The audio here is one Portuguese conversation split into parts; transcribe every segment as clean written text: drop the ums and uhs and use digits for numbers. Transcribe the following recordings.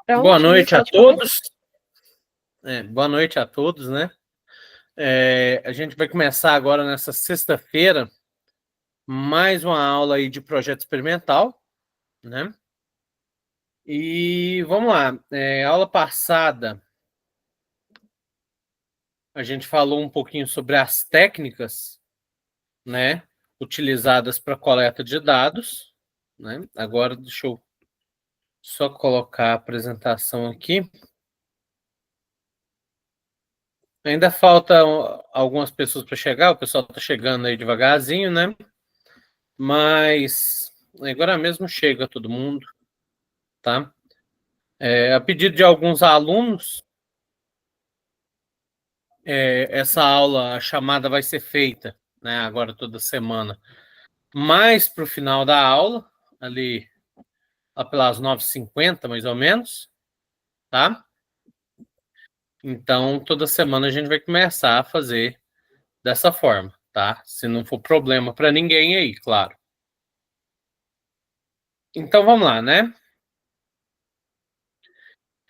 Boa Pronto, noite a pode começar. todos. Boa noite a todos, né? A gente vai começar agora nessa sexta-feira mais uma aula aí de projeto experimental, né? E vamos lá. Aula passada a gente falou um pouquinho sobre as técnicas, né? Utilizadas para coleta de dados, né? Agora deixa eu só colocar a apresentação aqui. Ainda faltam algumas pessoas para chegar, o pessoal está chegando aí devagarzinho, né? Mas agora mesmo chega todo mundo, tá? A pedido de alguns alunos, essa aula, a chamada vai ser feita, né? Agora toda semana, mais para o final da aula, ali lá pelas 9h50, mais ou menos, tá? Então, toda semana a gente vai começar a fazer dessa forma, tá? Se não for problema para ninguém aí, claro. Então, vamos lá, né?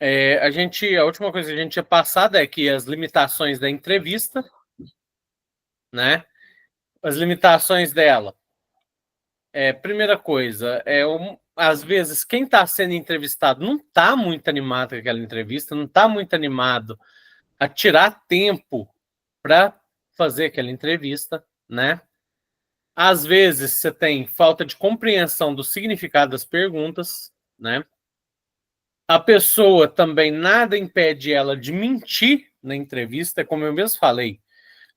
A última coisa que a gente tinha passado é que as limitações da entrevista, né? As limitações dela. Primeira coisa, às vezes quem está sendo entrevistado não está muito animado com aquela entrevista, não está muito animado a tirar tempo para fazer aquela entrevista, né? Às vezes você tem falta de compreensão do significado das perguntas, né? A pessoa também nada impede ela de mentir na entrevista, como eu mesmo falei.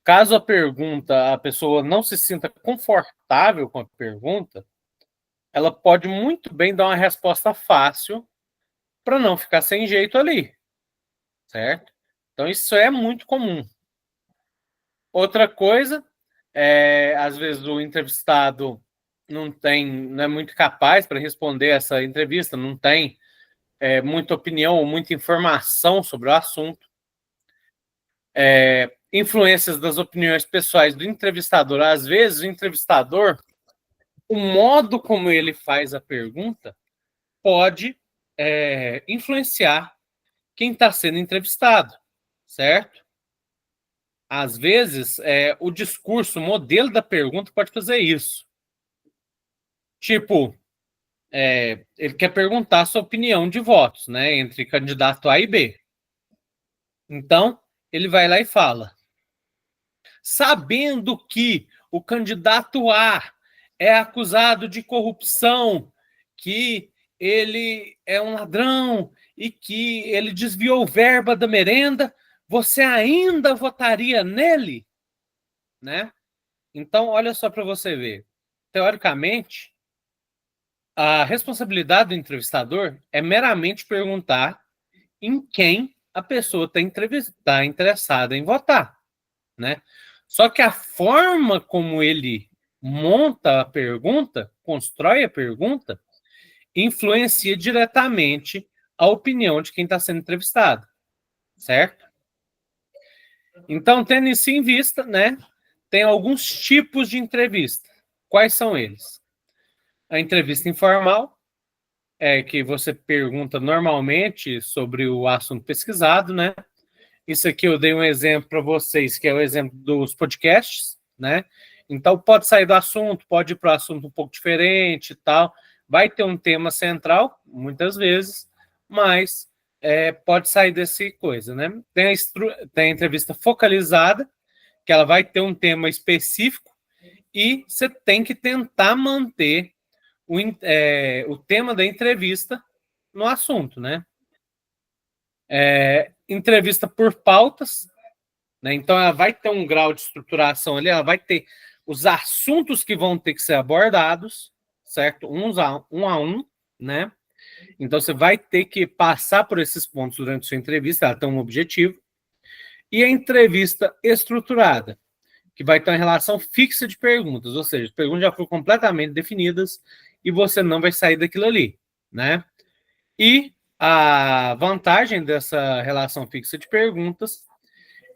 Caso a pessoa não se sinta confortável com a pergunta, ela pode muito bem dar uma resposta fácil para não ficar sem jeito ali, certo? Então isso é muito comum. Outra coisa às vezes o entrevistado não é muito capaz para responder essa entrevista, não tem muita opinião ou muita informação sobre o assunto. Influências das opiniões pessoais do entrevistador. Às vezes o entrevistador, o modo como ele faz a pergunta pode influenciar quem está sendo entrevistado, certo? Às vezes, o discurso, o modelo da pergunta pode fazer isso. Tipo, ele quer perguntar a sua opinião de votos, né, entre candidato A e B. Então, ele vai lá e fala: sabendo que o candidato A é acusado de corrupção, que ele é um ladrão e que ele desviou verba da merenda, você ainda votaria nele? Né? Então, olha só para você ver. Teoricamente, a responsabilidade do entrevistador é meramente perguntar em quem a pessoa está interessada em votar, né? Só que a forma como ele monta a pergunta, constrói a pergunta, influencia diretamente a opinião de quem está sendo entrevistado, certo? Então, tendo isso em vista, né, tem alguns tipos de entrevista. Quais são eles? A entrevista informal, que você pergunta normalmente sobre o assunto pesquisado, né? Isso aqui eu dei um exemplo para vocês, que é o exemplo dos podcasts, né? Então pode sair do assunto, pode ir para um assunto um pouco diferente e tal. Vai ter um tema central, muitas vezes, mas pode sair desse coisa, né? Tem a entrevista focalizada, que ela vai ter um tema específico, e você tem que tentar manter o tema da entrevista no assunto, né? Entrevista por pautas, né? Então ela vai ter um grau de estruturação ali, ela vai ter os assuntos que vão ter que ser abordados, certo? Um a um, né? Então você vai ter que passar por esses pontos durante a sua entrevista, ela tem um objetivo. E a entrevista estruturada, que vai ter uma relação fixa de perguntas, ou seja, as perguntas já foram completamente definidas e você não vai sair daquilo ali, né? E a vantagem dessa relação fixa de perguntas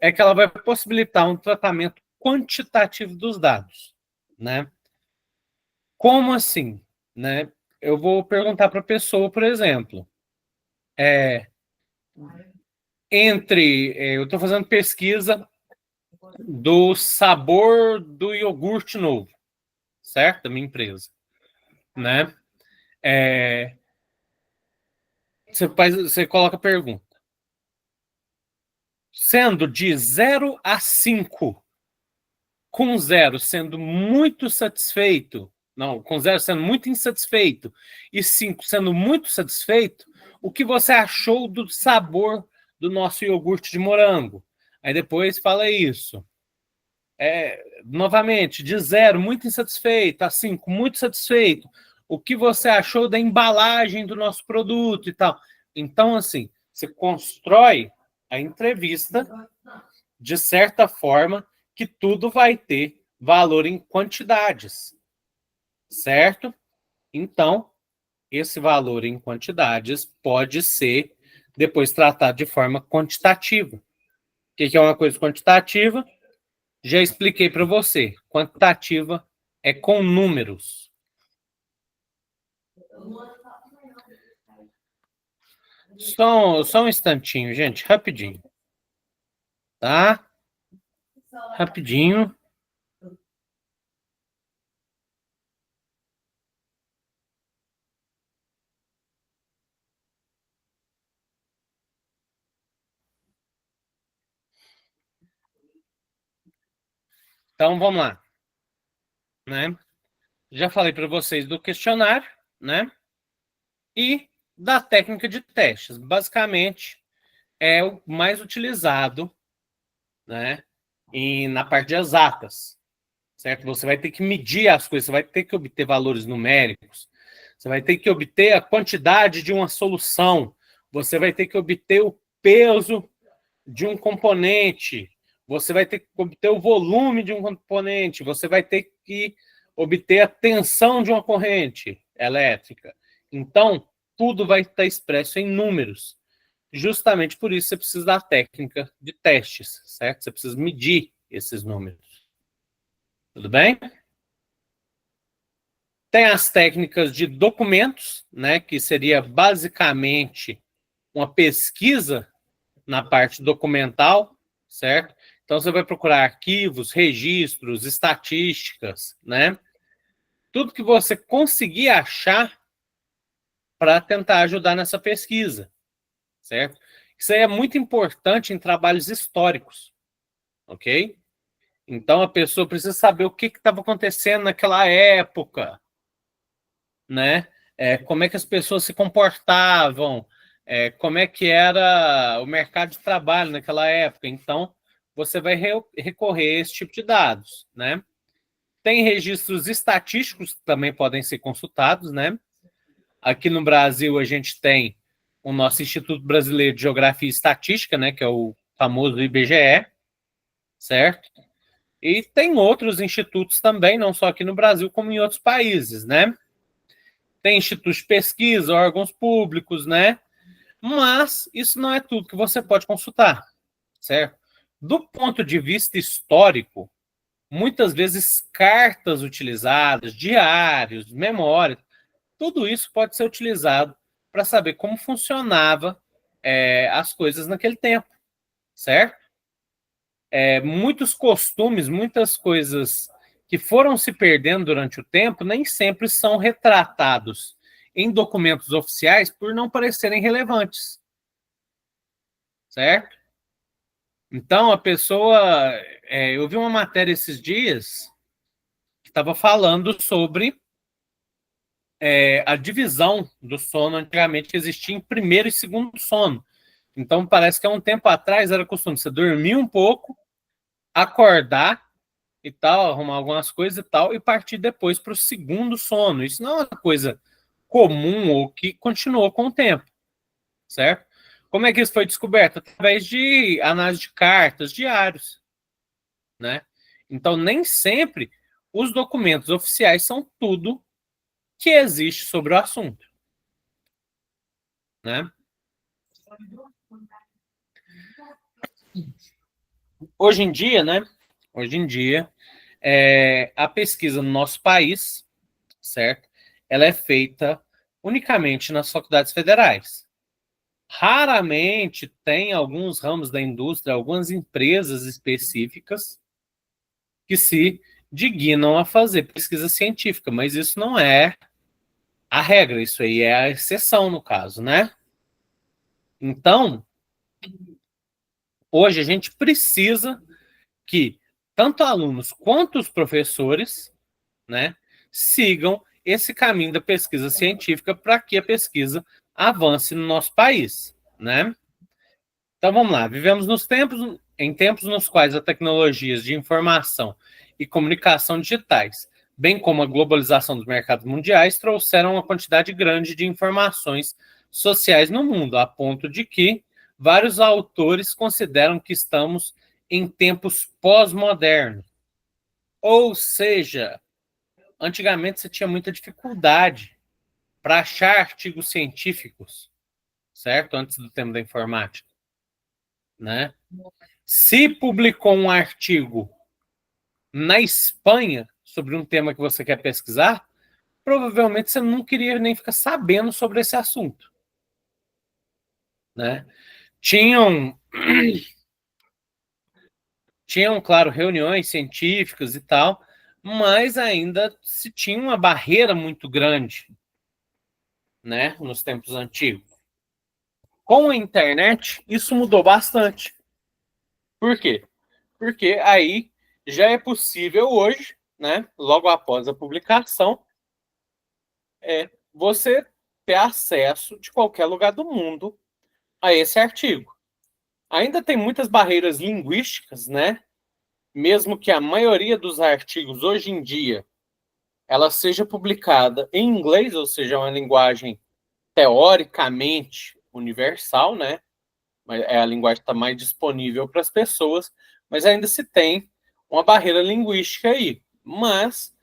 é que ela vai possibilitar um tratamento quantitativo dos dados, né? Como assim, né? Eu vou perguntar para a pessoa, por exemplo, Eu estou fazendo pesquisa do sabor do iogurte novo, certo? Da minha empresa, né? Você coloca a pergunta. Sendo de 0 a 5, com 0 sendo muito satisfeito, não, com 0 sendo muito insatisfeito e 5 sendo muito satisfeito, o que você achou do sabor do nosso iogurte de morango? Aí depois fala isso. Novamente, de 0, muito insatisfeito, a 5, muito satisfeito. O que você achou da embalagem do nosso produto e tal? Então, assim, você constrói a entrevista de certa forma que tudo vai ter valor em quantidades, certo? Então, esse valor em quantidades pode ser depois tratado de forma quantitativa. O que é uma coisa quantitativa? Já expliquei para você. Quantitativa é com números. Só um instantinho, gente, rapidinho. Tá? Rapidinho. Então, vamos lá. Né? Já falei para vocês do questionário, né? E da técnica de testes. Basicamente, é o mais utilizado, né? E na parte de exatas, certo? Você vai ter que medir as coisas, você vai ter que obter valores numéricos, você vai ter que obter a quantidade de uma solução, você vai ter que obter o peso de um componente, você vai ter que obter o volume de um componente, você vai ter que obter a tensão de uma corrente elétrica. Então, tudo vai estar expresso em números. Justamente por isso você precisa da técnica de testes, certo? Você precisa medir esses números. Tudo bem? Tem as técnicas de documentos, né, que seria basicamente uma pesquisa na parte documental, certo? Então você vai procurar arquivos, registros, estatísticas, né? Tudo que você conseguir achar para tentar ajudar nessa pesquisa, certo? Isso aí é muito importante em trabalhos históricos, ok? Então a pessoa precisa saber o que estava acontecendo naquela época, né? Como é que as pessoas se comportavam, como é que era o mercado de trabalho naquela época. Então, você vai recorrer a esse tipo de dados, né? Tem registros estatísticos que também podem ser consultados, né? Aqui no Brasil, a gente tem o nosso Instituto Brasileiro de Geografia e Estatística, né? Que é o famoso IBGE, certo? E tem outros institutos também, não só aqui no Brasil, como em outros países, né? Tem institutos de pesquisa, órgãos públicos, né? Mas isso não é tudo que você pode consultar, certo? Do ponto de vista histórico, muitas vezes cartas utilizadas, diários, memórias, tudo isso pode ser utilizado para saber como funcionava as coisas naquele tempo, certo? Muitos costumes, muitas coisas que foram se perdendo durante o tempo, nem sempre são retratados em documentos oficiais por não parecerem relevantes, certo? Então, a pessoa... eu vi uma matéria esses dias que estava falando sobre a divisão do sono antigamente que existia em primeiro e segundo sono. Então, parece que há um tempo atrás era costume você dormir um pouco, acordar e tal, arrumar algumas coisas e tal, e partir depois para o segundo sono. Isso não é uma coisa comum ou que continuou com o tempo, certo? Como é que isso foi descoberto? Através de análise de cartas, diários, né? Então, nem sempre os documentos oficiais são tudo que existe sobre o assunto, né? Hoje em dia, né? Hoje em dia, a pesquisa no nosso país, certo? Ela é feita unicamente nas faculdades federais. Raramente tem alguns ramos da indústria, algumas empresas específicas que se dignam a fazer pesquisa científica, mas isso não é a regra, isso aí é a exceção no caso, né? Então, hoje a gente precisa que tanto alunos quanto os professores, né, sigam esse caminho da pesquisa científica para que a pesquisa avance no nosso país, né? Então vamos lá, vivemos em tempos nos quais as tecnologias de informação e comunicação digitais, bem como a globalização dos mercados mundiais, trouxeram uma quantidade grande de informações sociais no mundo, a ponto de que vários autores consideram que estamos em tempos pós-modernos. Ou seja, antigamente você tinha muita dificuldade para achar artigos científicos, certo? Antes do tempo da informática, né? Se publicou um artigo na Espanha sobre um tema que você quer pesquisar, provavelmente você não queria nem ficar sabendo sobre esse assunto, né? Tinham, claro, reuniões científicas e tal, mas ainda se tinha uma barreira muito grande, né, nos tempos antigos. Com a internet, isso mudou bastante. Por quê? Porque aí já é possível hoje, né, logo após a publicação, você ter acesso de qualquer lugar do mundo a esse artigo. Ainda tem muitas barreiras linguísticas, né? Mesmo que a maioria dos artigos hoje em dia ela seja publicada em inglês, ou seja, uma linguagem teoricamente universal, né? É a linguagem que está mais disponível para as pessoas, mas ainda se tem uma barreira linguística aí. Mas,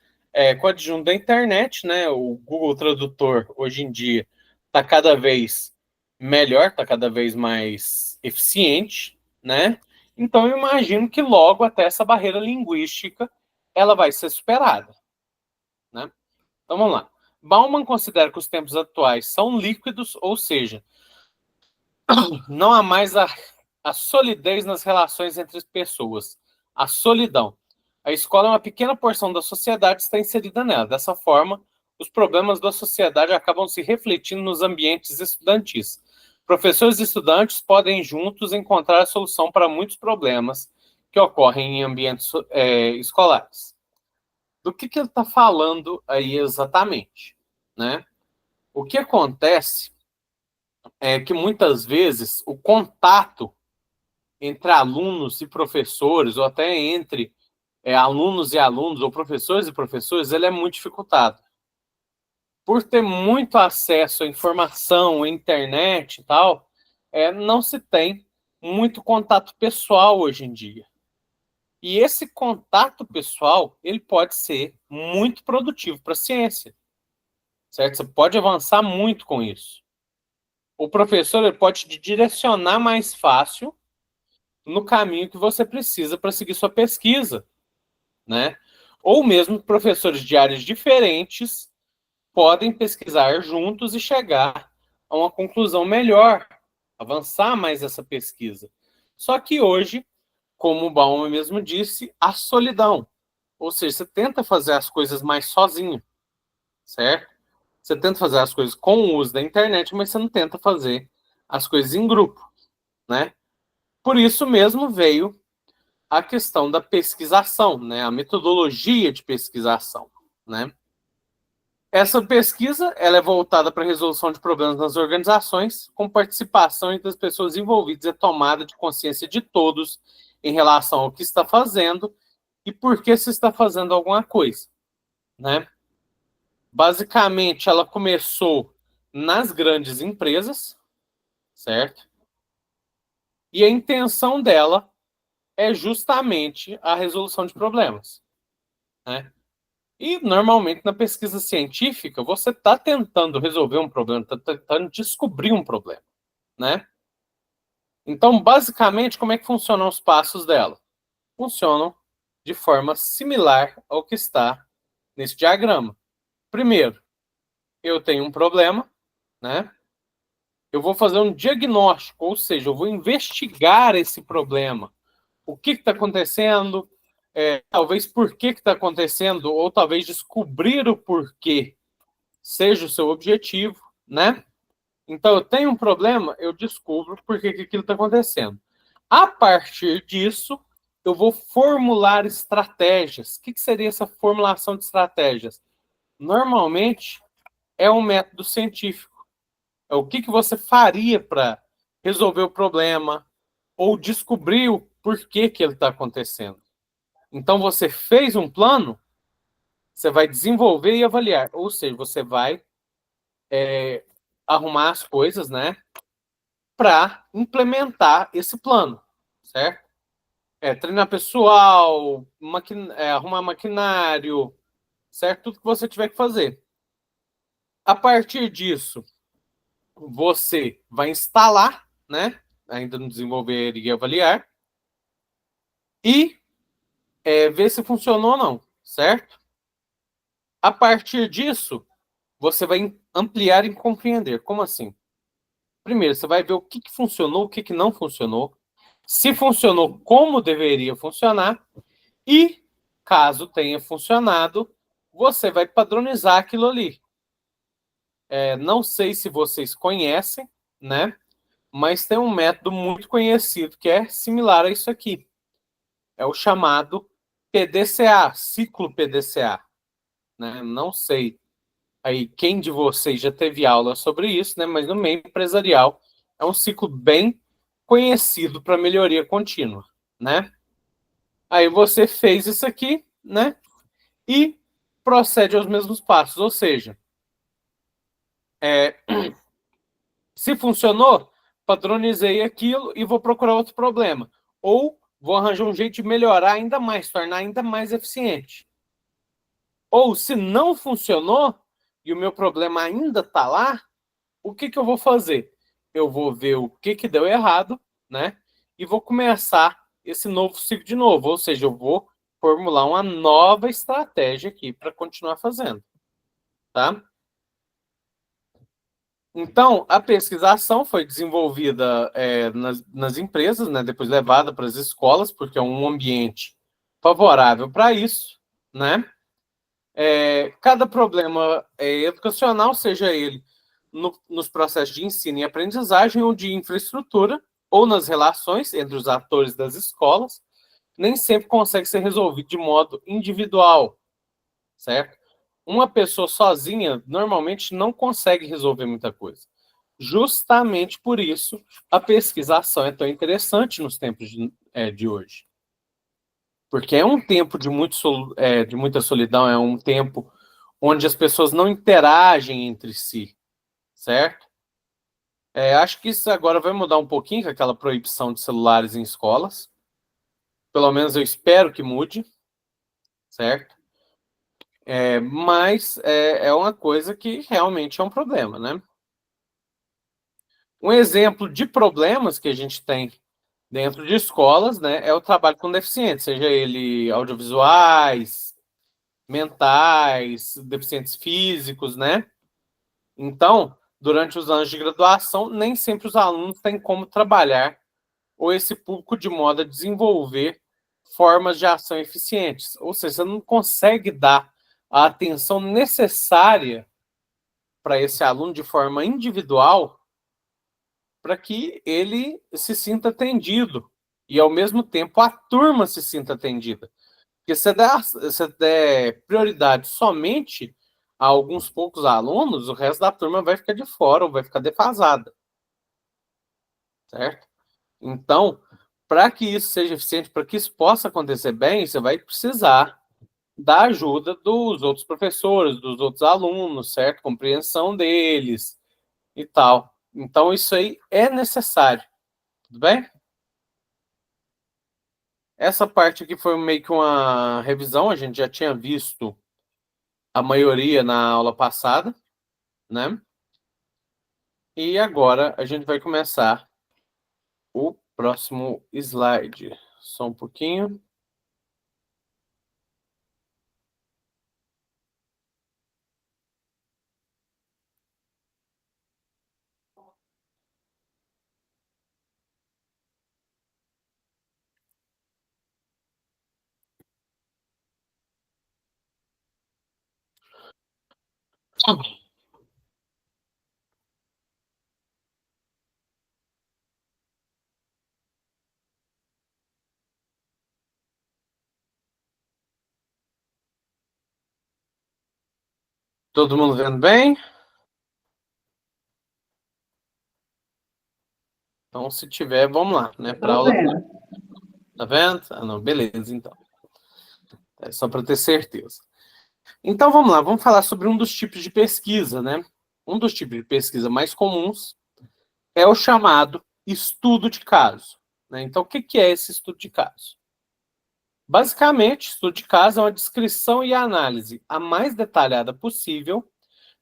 com a adjunto da internet, né, o Google Tradutor, hoje em dia, está cada vez melhor, está cada vez mais eficiente, né? Então, eu imagino que logo até essa barreira linguística ela vai ser superada, né? Então, vamos lá. Bauman considera que os tempos atuais são líquidos, ou seja, não há mais a solidez nas relações entre as pessoas, a solidão. A escola é uma pequena porção da sociedade que está inserida nela. Dessa forma, os problemas da sociedade acabam se refletindo nos ambientes estudantis. Professores e estudantes podem juntos encontrar a solução para muitos problemas que ocorrem em ambientes escolares. Do que ele está falando aí exatamente, né? O que acontece é que muitas vezes o contato entre alunos e professores, ou até entre alunos e alunos, ou professores e professores, ele é muito dificultado. Por ter muito acesso à informação, à internet e tal, não se tem muito contato pessoal hoje em dia. E esse contato pessoal, ele pode ser muito produtivo para a ciência, certo? Você pode avançar muito com isso. O professor ele pode te direcionar mais fácil no caminho que você precisa para seguir sua pesquisa, né? Ou mesmo professores de áreas diferentes podem pesquisar juntos e chegar a uma conclusão melhor, avançar mais essa pesquisa. Só que hoje, como o Bauman mesmo disse, a solidão. Ou seja, você tenta fazer as coisas mais sozinho, certo? Você tenta fazer as coisas com o uso da internet, mas você não tenta fazer as coisas em grupo, né? Por isso mesmo veio a questão da pesquisação, né? A metodologia de pesquisação, né? Essa pesquisa ela é voltada para a resolução de problemas nas organizações, com participação entre as pessoas envolvidas e a tomada de consciência de todos em relação ao que está fazendo e por que se está fazendo alguma coisa, né? Basicamente, ela começou nas grandes empresas, certo? E a intenção dela é justamente a resolução de problemas, né? E, normalmente, na pesquisa científica, você está tentando resolver um problema, está tentando descobrir um problema, né? Então, basicamente, como é que funcionam os passos dela? Funcionam de forma similar ao que está nesse diagrama. Primeiro, eu tenho um problema, né? eu vou fazer um diagnóstico, ou seja, eu vou investigar esse problema. O que está acontecendo? Talvez por que está acontecendo, ou talvez descobrir o porquê seja o seu objetivo, né? Então, eu tenho um problema, eu descubro por que aquilo está acontecendo. A partir disso, eu vou formular estratégias. O que seria essa formulação de estratégias? Normalmente, é um método científico. É o que você faria para resolver o problema ou descobrir o porquê que ele está acontecendo. Então, você fez um plano, você vai desenvolver e avaliar. Ou seja, você vai arrumar as coisas, né, para implementar esse plano, certo? Treinar pessoal, arrumar maquinário, certo? Tudo que você tiver que fazer. A partir disso, você vai instalar, né? Ainda no desenvolver e avaliar, e ver se funcionou ou não, certo? A partir disso, você vai ampliar e compreender. Como assim? Primeiro, você vai ver o que funcionou, o que não funcionou, se funcionou como deveria funcionar, e caso tenha funcionado, você vai padronizar aquilo ali. Não sei se vocês conhecem, né? Mas tem um método muito conhecido que é similar a isso aqui. É o chamado PDCA, ciclo PDCA. Né? Não sei aí quem de vocês já teve aula sobre isso, né? Mas no meio empresarial é um ciclo bem conhecido para melhoria contínua, né? Aí você fez isso aqui, né? E procede aos mesmos passos, ou seja, se funcionou, padronizei aquilo e vou procurar outro problema. Ou vou arranjar um jeito de melhorar ainda mais, tornar ainda mais eficiente. Ou se não funcionou e o meu problema ainda está lá, o que eu vou fazer? Eu vou ver o que deu errado, né? E vou começar esse novo ciclo de novo. Ou seja, eu vou formular uma nova estratégia aqui para continuar fazendo, tá? Então, a pesquisação foi desenvolvida nas empresas, né, depois levada para as escolas, porque é um ambiente favorável para isso, né? Cada problema educacional, seja ele nos processos de ensino e aprendizagem ou de infraestrutura, ou nas relações entre os atores das escolas, nem sempre consegue ser resolvido de modo individual, certo? Uma pessoa sozinha normalmente não consegue resolver muita coisa. Justamente por isso, a pesquisação é tão interessante nos tempos de hoje. Porque é um tempo de muita solidão, é um tempo onde as pessoas não interagem entre si, certo? Acho que isso agora vai mudar um pouquinho com aquela proibição de celulares em escolas. Pelo menos eu espero que mude, certo? Mas é uma coisa que realmente é um problema, né? Um exemplo de problemas que a gente tem dentro de escolas, né, é o trabalho com deficientes, seja ele audiovisuais, mentais, deficientes físicos, né? Então, durante os anos de graduação, nem sempre os alunos têm como trabalhar ou esse público de modo a desenvolver formas de ação eficientes. Ou seja, você não consegue dar a atenção necessária para esse aluno de forma individual para que ele se sinta atendido e, ao mesmo tempo, a turma se sinta atendida. Porque se você der prioridade somente a alguns poucos alunos, o resto da turma vai ficar de fora ou vai ficar defasada, certo? Então, para que isso seja eficiente, para que isso possa acontecer bem, você vai precisar da ajuda dos outros professores, dos outros alunos, certo? Compreensão deles e tal. Então, isso aí é necessário, tudo bem? Essa parte aqui foi meio que uma revisão, a gente já tinha visto a maioria na aula passada, né? E agora a gente vai começar o próximo slide. Só um pouquinho. Todo mundo vendo bem? Então, se tiver, vamos lá, né? Para aula. Tá vendo? Ah, não, beleza, então. É só para ter certeza. Então, vamos lá, vamos falar sobre um dos tipos de pesquisa, né? Um dos tipos de pesquisa mais comuns é o chamado estudo de caso, né? Então, o que é esse estudo de caso? Basicamente, estudo de caso é uma descrição e análise a mais detalhada possível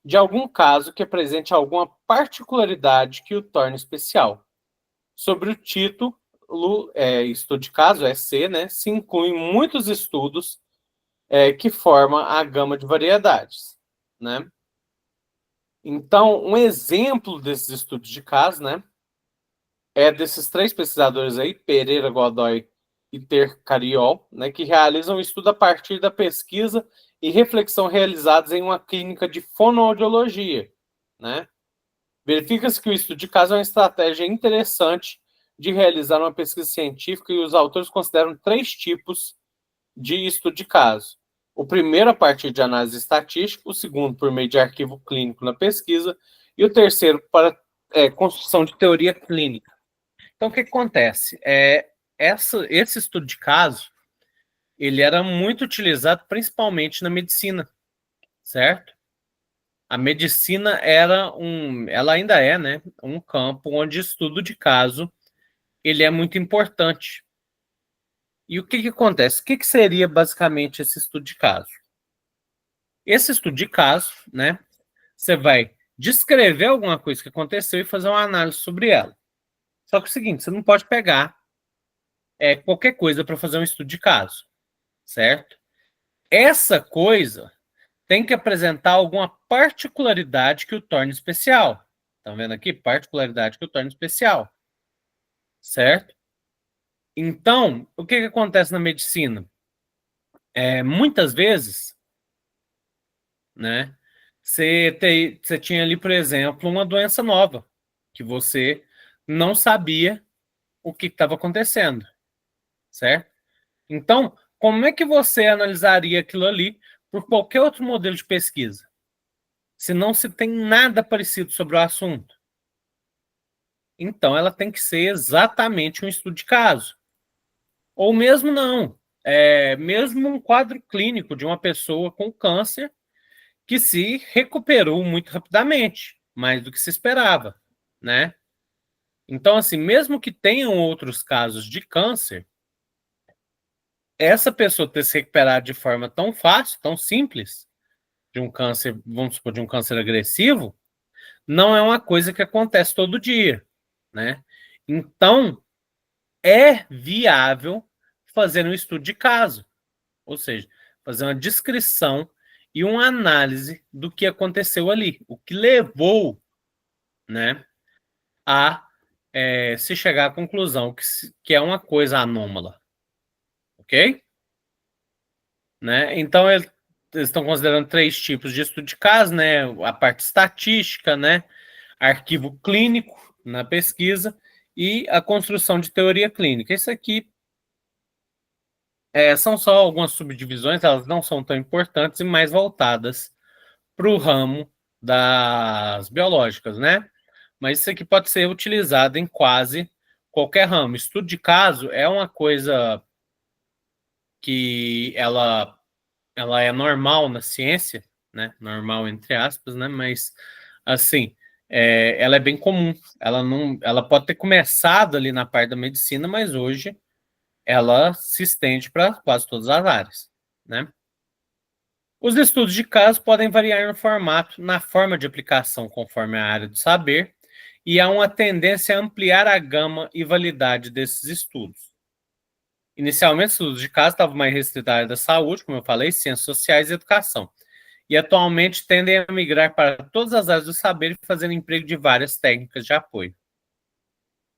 de algum caso que apresente alguma particularidade que o torne especial. Sobre o título, estudo de caso, EC, né, se incluem muitos estudos que formam a gama de variedades, né? Então, um exemplo desses estudos de caso, né, é desses três pesquisadores aí, Pereira, Godoy e Tercariol, né, que realizam um estudo a partir da pesquisa e reflexão realizadas em uma clínica de fonoaudiologia, né? Verifica-se que o estudo de caso é uma estratégia interessante de realizar uma pesquisa científica e os autores consideram três tipos de estudo de caso. O primeiro a partir de análise estatística, o segundo por meio de arquivo clínico na pesquisa e o terceiro para construção de teoria clínica. Então, o que acontece? Esse estudo de caso, ele era muito utilizado principalmente na medicina, certo? A medicina ela ainda é, né, um campo onde estudo de caso ele é muito importante. E o que acontece? O que seria basicamente esse estudo de caso? Esse estudo de caso, né, você vai descrever alguma coisa que aconteceu e fazer uma análise sobre ela. Só que é o seguinte, você não pode pegar qualquer coisa para fazer um estudo de caso, certo? Essa coisa tem que apresentar alguma particularidade que o torne especial. Estão vendo aqui? Particularidade que o torne especial. Certo? Então, o que acontece na medicina? Muitas vezes, né, você tinha ali, por exemplo, uma doença nova, que você não sabia o que estava acontecendo, certo? Então, como é que você analisaria aquilo ali por qualquer outro modelo de pesquisa? Se não se tem nada parecido sobre o assunto. Então, ela tem que ser exatamente um estudo de caso. Ou mesmo não. Mesmo um quadro clínico de uma pessoa com câncer que se recuperou muito rapidamente, mais do que se esperava, né? Então, assim, mesmo que tenham outros casos de câncer, essa pessoa ter se recuperado de forma tão fácil, tão simples, de um câncer, vamos supor, de um câncer agressivo, não é uma coisa que acontece todo dia, né? Então, é viável fazer um estudo de caso, ou seja, fazer uma descrição e uma análise do que aconteceu ali, o que levou, né, a se chegar à conclusão que é uma coisa anômala, ok? Né? Então, eles estão considerando três tipos de estudo de caso, né? A parte estatística, né? Arquivo clínico na pesquisa e a construção de teoria clínica. Isso aqui são só algumas subdivisões, elas não são tão importantes e mais voltadas para o ramo das biológicas, né? Mas isso aqui pode ser utilizado em quase qualquer ramo. Estudo de caso é uma coisa que ela é normal na ciência, né? Normal entre aspas, né? Mas assim, ela é bem comum. Ela pode ter começado ali na parte da medicina, mas hoje ela se estende para quase todas as áreas, né? Os estudos de caso podem variar no formato, na forma de aplicação conforme a área do saber, e há uma tendência a ampliar a gama e validade desses estudos. Inicialmente, os estudos de caso estavam mais restritos à área da saúde, como eu falei, ciências sociais e educação. E atualmente tendem a migrar para todas as áreas do saber e fazendo emprego de várias técnicas de apoio.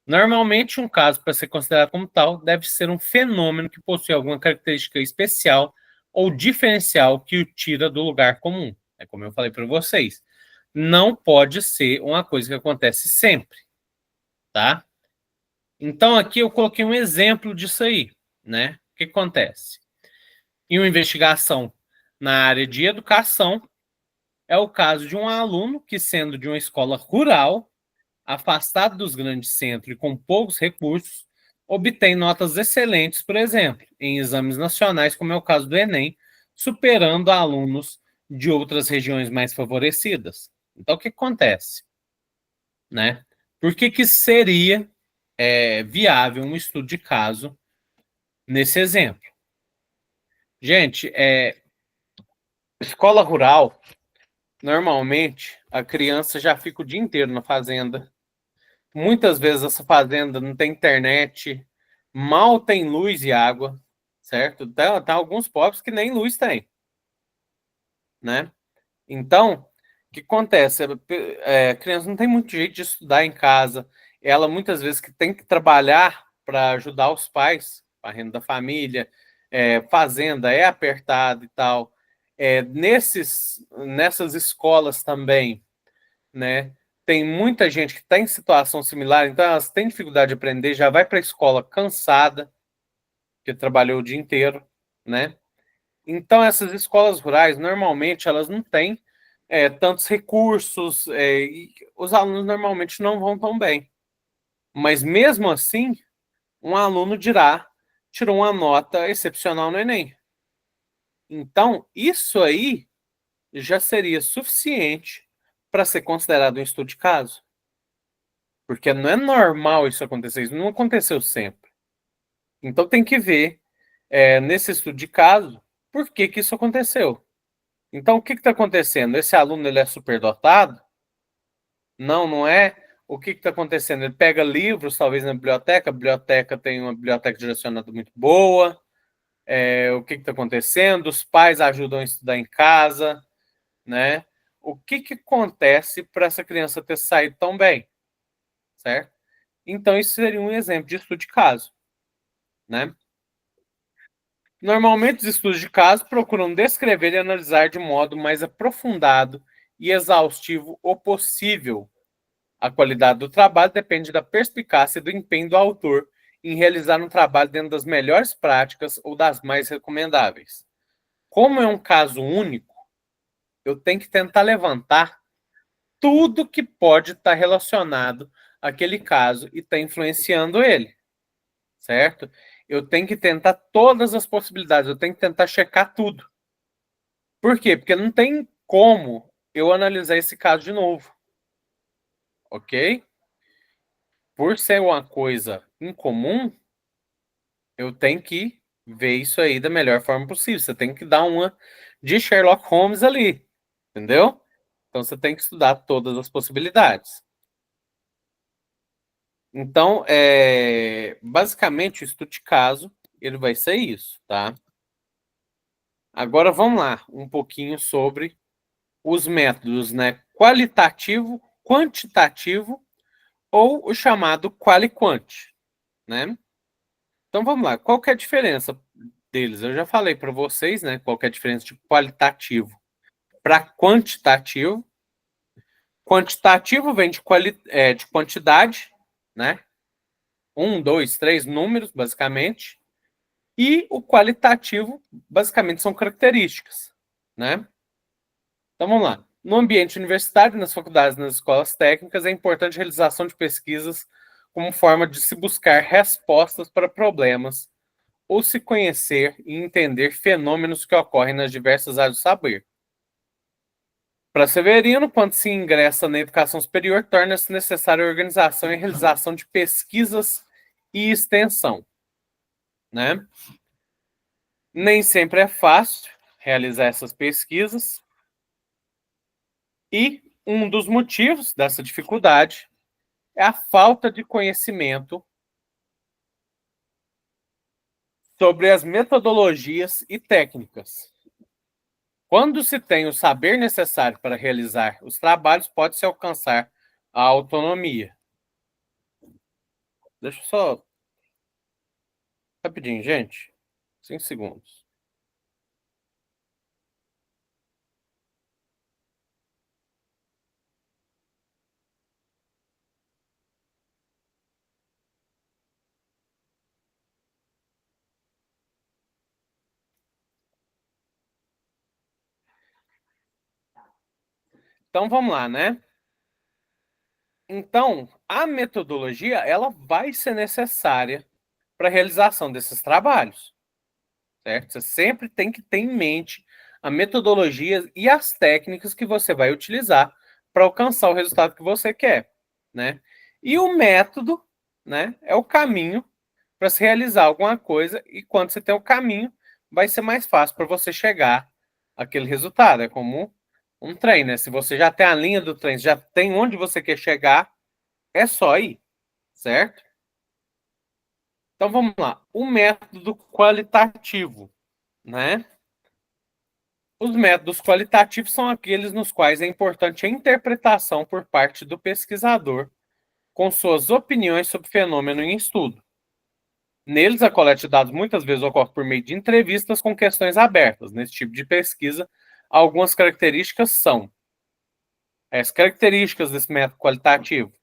Normalmente, um caso, para ser considerado como tal, deve ser um fenômeno que possui alguma característica especial ou diferencial que o tira do lugar comum. É como eu falei para vocês. Não pode ser uma coisa que acontece sempre, tá? Então, aqui eu coloquei um exemplo disso aí, né? O que acontece? Em uma investigação na área de educação, é o caso de um aluno que, sendo de uma escola rural, afastado dos grandes centros e com poucos recursos, obtém notas excelentes, por exemplo, em exames nacionais, como é o caso do Enem, superando alunos de outras regiões mais favorecidas. Então, o que acontece? Né? Por que seria viável um estudo de caso nesse exemplo? Gente, escola rural, normalmente a criança já fica o dia inteiro na fazenda. Muitas vezes essa fazenda não tem internet, mal tem luz e água, certo? Tem alguns pobres que nem luz tem, né? Então, o que acontece? A criança não tem muito jeito de estudar em casa. Ela muitas vezes que tem que trabalhar para ajudar os pais, a renda da família, fazenda é apertada e tal. Nessas escolas também, né? Tem muita gente que está em situação similar, então elas têm dificuldade de aprender, já vai para a escola cansada, que trabalhou o dia inteiro, né? Então, essas escolas rurais, normalmente, elas não têm tantos recursos, e os alunos normalmente não vão tão bem. Mas, mesmo assim, um aluno tirou uma nota excepcional no Enem. Então, isso aí já seria suficiente para ser considerado um estudo de caso. Porque não é normal isso acontecer, isso não aconteceu sempre. Então, tem que ver, nesse estudo de caso, por que que isso aconteceu. Então, o que está acontecendo? Esse aluno ele é superdotado? Não, não é. O que está acontecendo? Ele pega livros, talvez na biblioteca, a biblioteca tem uma biblioteca direcionada muito boa. O que está acontecendo? Os pais ajudam a estudar em casa, né? O que acontece para essa criança ter saído tão bem, certo? Então, isso seria um exemplo de estudo de caso, né? Normalmente, os estudos de caso procuram descrever e analisar de modo mais aprofundado e exaustivo o possível. A qualidade do trabalho depende da perspicácia e do empenho do autor em realizar um trabalho dentro das melhores práticas ou das mais recomendáveis. Como é um caso único, eu tenho que tentar levantar tudo que pode estar relacionado àquele caso e estar influenciando ele, certo? Eu tenho que tentar todas as possibilidades, eu tenho que tentar checar tudo. Por quê? Porque não tem como eu analisar esse caso de novo, ok? Por ser uma coisa incomum, eu tenho que ver isso aí da melhor forma possível. Você tem que dar uma de Sherlock Holmes ali, entendeu? Então você tem que estudar todas as possibilidades. Então, basicamente, o estudo de caso, ele vai ser isso, tá? Agora vamos lá, um pouquinho sobre os métodos, né? Qualitativo, quantitativo ou o chamado quali-quant, né? Então vamos lá, qual que é a diferença deles? Eu já falei para vocês, né? Qual que é a diferença de qualitativo para quantitativo. Quantitativo vem de quantidade, né? Um, dois, três números, basicamente. E o qualitativo, basicamente, são características, né? Então vamos lá. No ambiente universitário, nas faculdades, nas escolas técnicas, é importante a realização de pesquisas como forma de se buscar respostas para problemas ou se conhecer e entender fenômenos que ocorrem nas diversas áreas do saber. Para Severino, quando se ingressa na educação superior, torna-se necessária a organização e realização de pesquisas e extensão, né? Nem sempre é fácil realizar essas pesquisas e um dos motivos dessa dificuldade é a falta de conhecimento sobre as metodologias e técnicas. Quando se tem o saber necessário para realizar os trabalhos, pode-se alcançar a autonomia. Deixa eu só rapidinho, gente. 5 segundos. Então, vamos lá, né? Então, a metodologia, ela vai ser necessária para a realização desses trabalhos, certo? Você sempre tem que ter em mente a metodologia e as técnicas que você vai utilizar para alcançar o resultado que você quer, né? E o método, né, é o caminho para se realizar alguma coisa, e quando você tem o caminho, vai ser mais fácil para você chegar àquele resultado. É como um trem, né? Se você já tem a linha do trem, já tem onde você quer chegar, é só ir, certo? Então vamos lá. O método qualitativo, né? Os métodos qualitativos são aqueles nos quais é importante a interpretação por parte do pesquisador com suas opiniões sobre fenômeno em estudo. Neles, a coleta de dados muitas vezes ocorre por meio de entrevistas com questões abertas. Nesse tipo de pesquisa, algumas características são as características desse método qualitativo.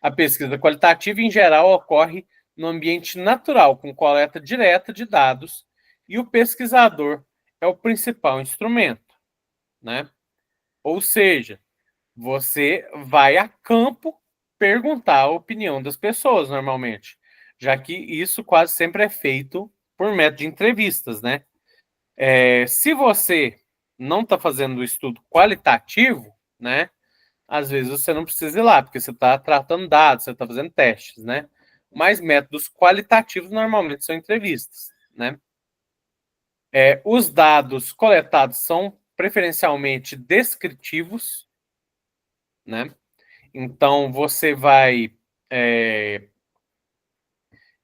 A pesquisa qualitativa, em geral, ocorre no ambiente natural, com coleta direta de dados, e o pesquisador é o principal instrumento, né? Ou seja, você vai a campo perguntar a opinião das pessoas, normalmente, já que isso quase sempre é feito por método de entrevistas, né? Se você não está fazendo o estudo qualitativo, né? Às vezes você não precisa ir lá, porque você está tratando dados, você está fazendo testes, né? Mas métodos qualitativos normalmente são entrevistas, né? Os dados coletados são preferencialmente descritivos, né? Então você vai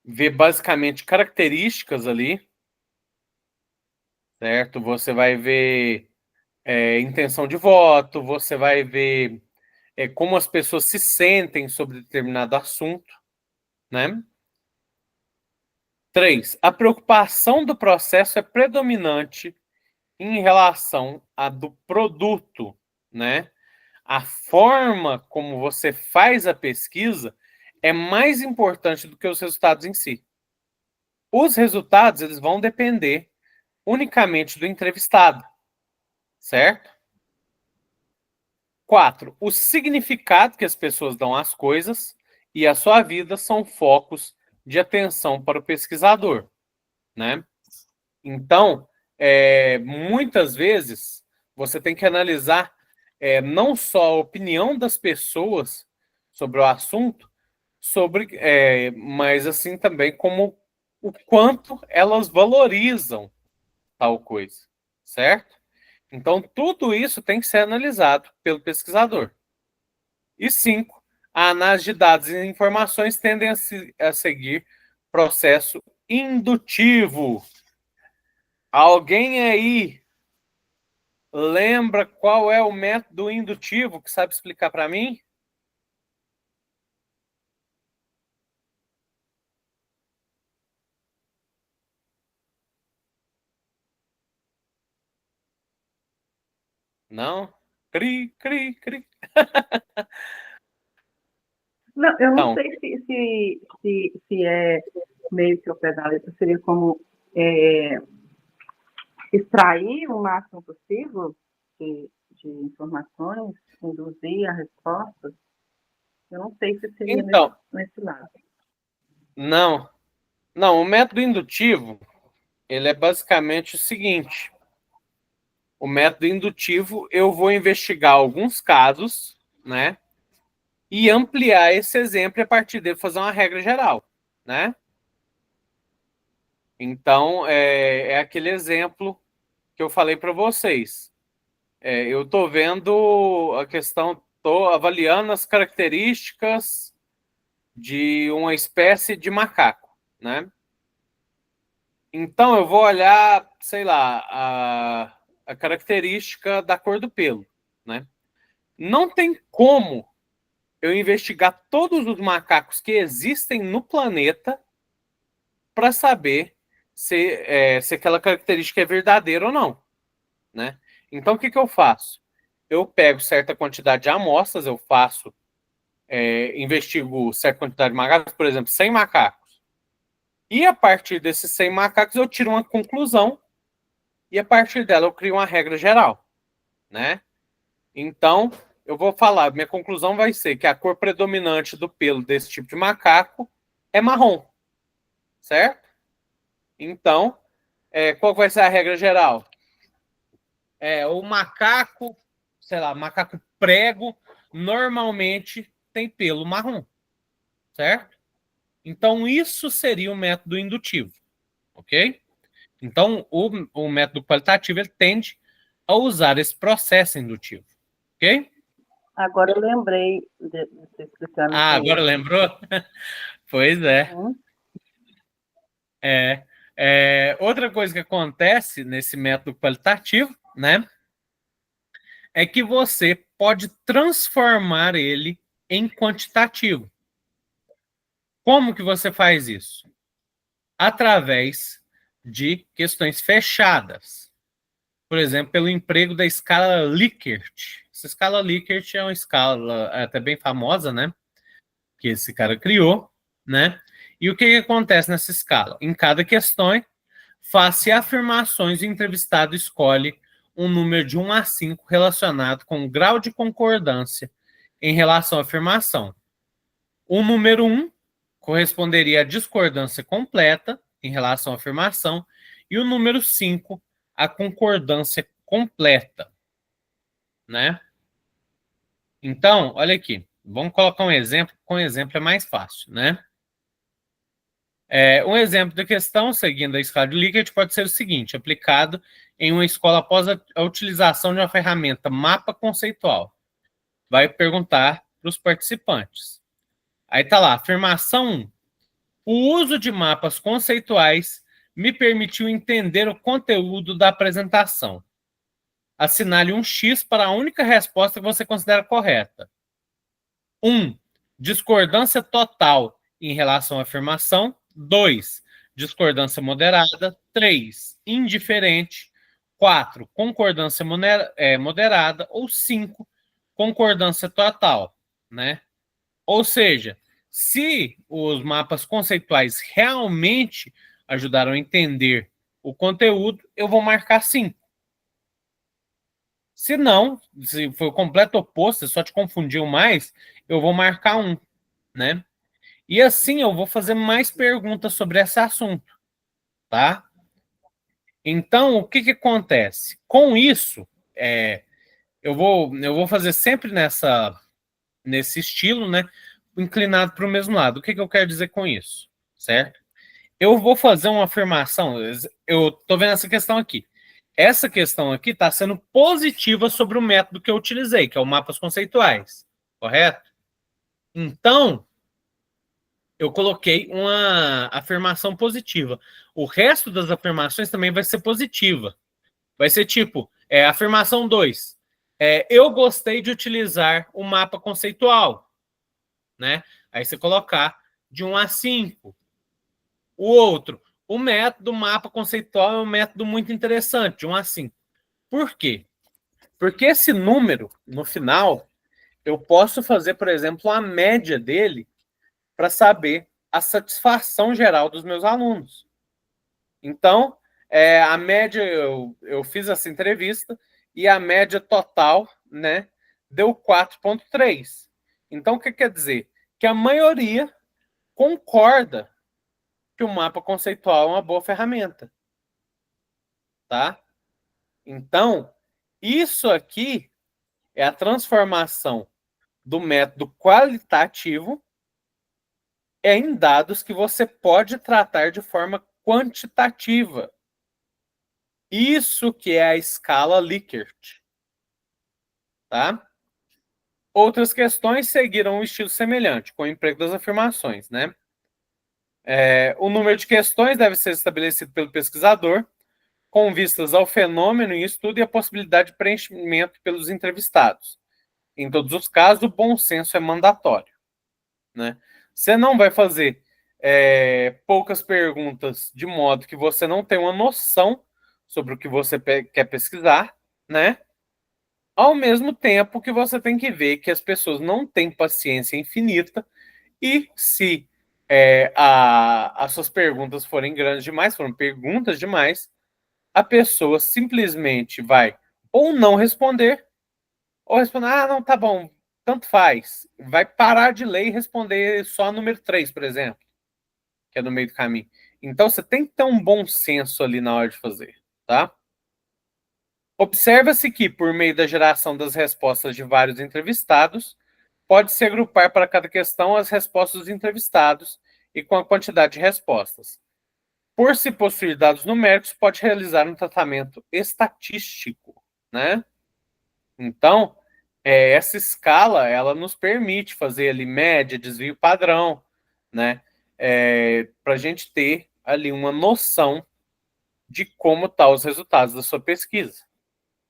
ver basicamente características ali, certo? Você vai ver intenção de voto, você vai ver como as pessoas se sentem sobre determinado assunto, né? 3. A preocupação do processo é predominante em relação à do produto, né? A forma como você faz a pesquisa é mais importante do que os resultados em si. Os resultados, eles vão depender unicamente do entrevistado, certo? 4. O significado que as pessoas dão às coisas e a sua vida são focos de atenção para o pesquisador, né? Então, muitas vezes, você tem que analisar não só a opinião das pessoas sobre o assunto, mas assim também como o quanto elas valorizam tal coisa, certo? Então, tudo isso tem que ser analisado pelo pesquisador. E 5, a análise de dados e informações tendem a seguir processo indutivo. Alguém aí lembra qual é o método indutivo que sabe explicar para mim? Não? Cri, cri, cri. Não, eu não Então, sei se é meio que o pé da letra, seria como extrair o máximo possível de informações, induzir a resposta. Eu não sei se seria então, nesse lado. não. Não, o método indutivo, ele é basicamente o seguinte. O método indutivo, eu vou investigar alguns casos, né? E ampliar esse exemplo e a partir dele fazer uma regra geral, né? Então, é aquele exemplo que eu falei para vocês. Eu estou vendo a questão, estou avaliando as características de uma espécie de macaco, né? Então, eu vou olhar, sei lá, a característica da cor do pelo, né? Não tem como eu investigar todos os macacos que existem no planeta para saber se aquela característica é verdadeira ou não, né? Então, o que eu faço? Eu pego certa quantidade de amostras, eu investigo certa quantidade de macacos, por exemplo, 100 macacos. E a partir desses 100 macacos eu tiro uma conclusão e a partir dela eu crio uma regra geral, né? Então, eu vou falar, minha conclusão vai ser que a cor predominante do pelo desse tipo de macaco é marrom, certo? Então, qual vai ser a regra geral? O macaco, sei lá, macaco prego, normalmente tem pelo marrom, certo? Então, isso seria o método indutivo, ok? Então, o método qualitativo ele tende a usar esse processo indutivo, ok? Agora eu lembrei de você explicando isso aí. Agora lembrou? Pois é. Uhum. Outra coisa que acontece nesse método qualitativo, né, é que você pode transformar ele em quantitativo. Como que você faz isso? Através de questões fechadas. Por exemplo, pelo emprego da escala Likert. Essa escala Likert é uma escala até bem famosa, né? Que esse cara criou, né? E o que acontece nessa escala? Em cada questão, face afirmações, o entrevistado escolhe um número de 1 a 5 relacionado com o grau de concordância em relação à afirmação. O número 1 corresponderia à discordância completa em relação à afirmação e o número 5 à concordância completa, né? Então, olha aqui, vamos colocar um exemplo, com um exemplo é mais fácil, né? Um exemplo da questão, seguindo a escala de Likert, pode ser o seguinte, aplicado em uma escola após a utilização de uma ferramenta mapa conceitual. Vai perguntar para os participantes. Aí tá lá, afirmação 1. O uso de mapas conceituais me permitiu entender o conteúdo da apresentação. Assinale um X para a única resposta que você considera correta. 1. Discordância total em relação à afirmação. 2. Discordância moderada. 3. Indiferente. 4. Concordância moderada. Ou 5. Concordância total, né? Ou seja, se os mapas conceituais realmente ajudaram a entender o conteúdo, eu vou marcar 5. Se não, se for o completo oposto, só te confundiu mais, eu vou marcar 1, né? E assim eu vou fazer mais perguntas sobre esse assunto, tá? Então, o que acontece? Com isso, eu vou fazer sempre nesse estilo, né? Inclinado para o mesmo lado. O que eu quero dizer com isso? Certo? Eu vou fazer uma afirmação. Eu estou vendo essa questão aqui. Essa questão aqui está sendo positiva sobre o método que eu utilizei, que é o mapas conceituais. Correto? Então, eu coloquei uma afirmação positiva. O resto das afirmações também vai ser positiva. Vai ser tipo, afirmação 2. Eu gostei de utilizar o mapa conceitual. Né? Aí você colocar de 1 a 5. O outro, o método mapa conceitual é um método muito interessante, de 1 a 5. Por quê? Porque esse número, no final, eu posso fazer, por exemplo, a média dele para saber a satisfação geral dos meus alunos. Então, a média, eu fiz essa entrevista e a média total, né, deu 4,3. Então, o que quer dizer? Que a maioria concorda que o mapa conceitual é uma boa ferramenta. Tá? Então, isso aqui é a transformação do método qualitativo em dados que você pode tratar de forma quantitativa. Isso que é a escala Likert. Tá? Outras questões seguiram um estilo semelhante, com o emprego das afirmações. Né? O número de questões deve ser estabelecido pelo pesquisador, com vistas ao fenômeno em estudo e a possibilidade de preenchimento pelos entrevistados. Em todos os casos, o bom senso é mandatório. Né? Você não vai fazer poucas perguntas de modo que você não tenha uma noção sobre o que você quer pesquisar, né? Ao mesmo tempo que você tem que ver que as pessoas não têm paciência infinita e se as suas perguntas forem grandes demais, foram perguntas demais, a pessoa simplesmente vai ou não responder ou responder, não, tá bom, tanto faz. Vai parar de ler e responder só número 3, por exemplo, que é no meio do caminho. Então, você tem que ter um bom senso ali na hora de fazer, tá? Observa-se que, por meio da geração das respostas de vários entrevistados, pode-se agrupar para cada questão as respostas dos entrevistados e com a quantidade de respostas. Por se possuir dados numéricos, pode realizar um tratamento estatístico, né? Então, essa escala, ela nos permite fazer ali média, desvio padrão, né? Para a gente ter ali uma noção de como estão os resultados da sua pesquisa,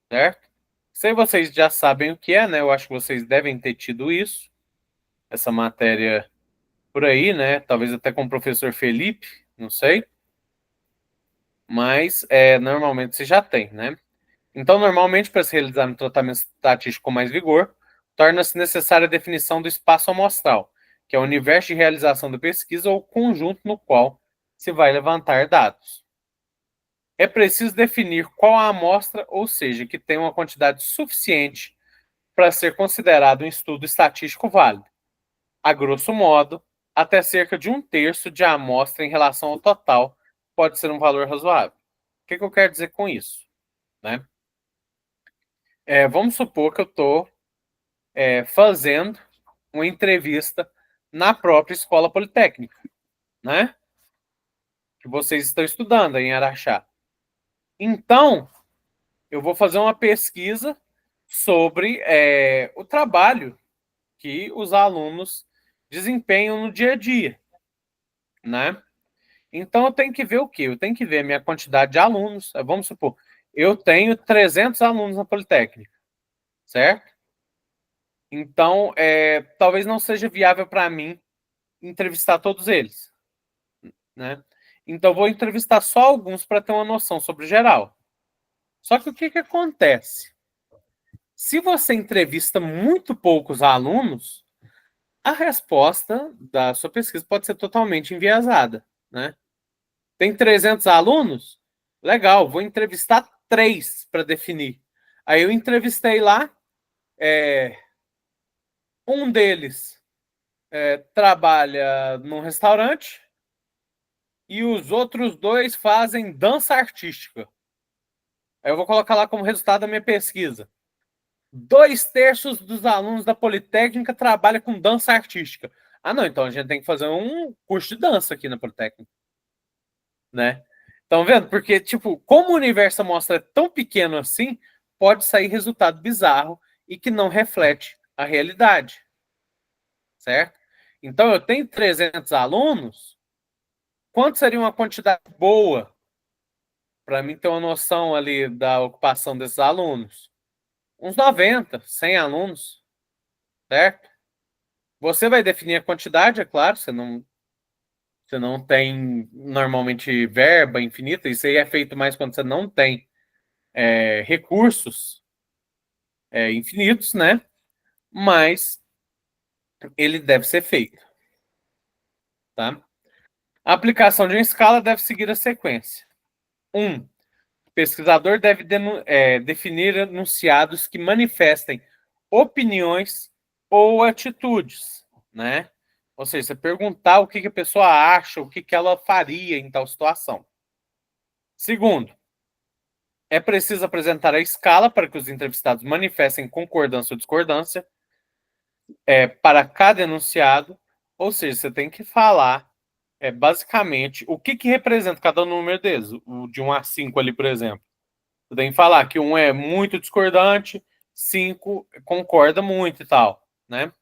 certo? Se vocês já sabem o que é, né? Eu acho que vocês devem ter tido isso, essa matéria por aí, né? Talvez até com o professor Felipe, não sei. Mas normalmente você já tem, né? Então, normalmente, para se realizar um tratamento estatístico com mais vigor, torna-se necessária a definição do espaço amostral, que é o universo de realização da pesquisa ou conjunto no qual se vai levantar dados. É preciso definir qual a amostra, ou seja, que tem uma quantidade suficiente para ser considerado um estudo estatístico válido. A grosso modo, até cerca de 1/3 de amostra em relação ao total pode ser um valor razoável. O que eu quero dizer com isso? Né? Vamos supor que eu estou fazendo uma entrevista na própria escola politécnica, né? Que vocês estão estudando em Araxá. Então, eu vou fazer uma pesquisa sobre o trabalho que os alunos desempenham no dia a dia, né? Então, eu tenho que ver o quê? Eu tenho que ver a minha quantidade de alunos. Vamos supor, eu tenho 300 alunos na Politécnica, certo? Então, talvez não seja viável para mim entrevistar todos eles, né? Então, vou entrevistar só alguns para ter uma noção sobre o geral. Só que o que acontece? Se você entrevista muito poucos alunos, a resposta da sua pesquisa pode ser totalmente enviesada, né? Tem 300 alunos? Legal, vou entrevistar 3 para definir. Aí eu entrevistei lá, um deles trabalha num restaurante e os outros 2 fazem dança artística. Aí eu vou colocar lá como resultado da minha pesquisa. 2/3 dos alunos da Politécnica trabalham com dança artística. Não, então a gente tem que fazer um curso de dança aqui na Politécnica, né? Estão vendo? Porque, tipo, como o universo amostra é tão pequeno assim, pode sair resultado bizarro e que não reflete a realidade, certo? Então, eu tenho 300 alunos, quanto seria uma quantidade boa para mim ter uma noção ali da ocupação desses alunos? Uns 90, 100 alunos, certo? Você vai definir a quantidade, é claro, você não tem normalmente verba infinita, isso aí é feito mais quando você não tem recursos infinitos, né? Mas ele deve ser feito, tá? A aplicação de uma escala deve seguir a sequência. 1. O pesquisador deve definir enunciados que manifestem opiniões ou atitudes, né? Ou seja, você perguntar o que a pessoa acha, o que ela faria em tal situação. Segundo, é preciso apresentar a escala para que os entrevistados manifestem concordância ou discordância para cada enunciado, ou seja, você tem que falar basicamente o que representa cada número deles, o de 1 a 5 ali, por exemplo. Você tem que falar que 1 é muito discordante, 5 concorda muito e tal, né?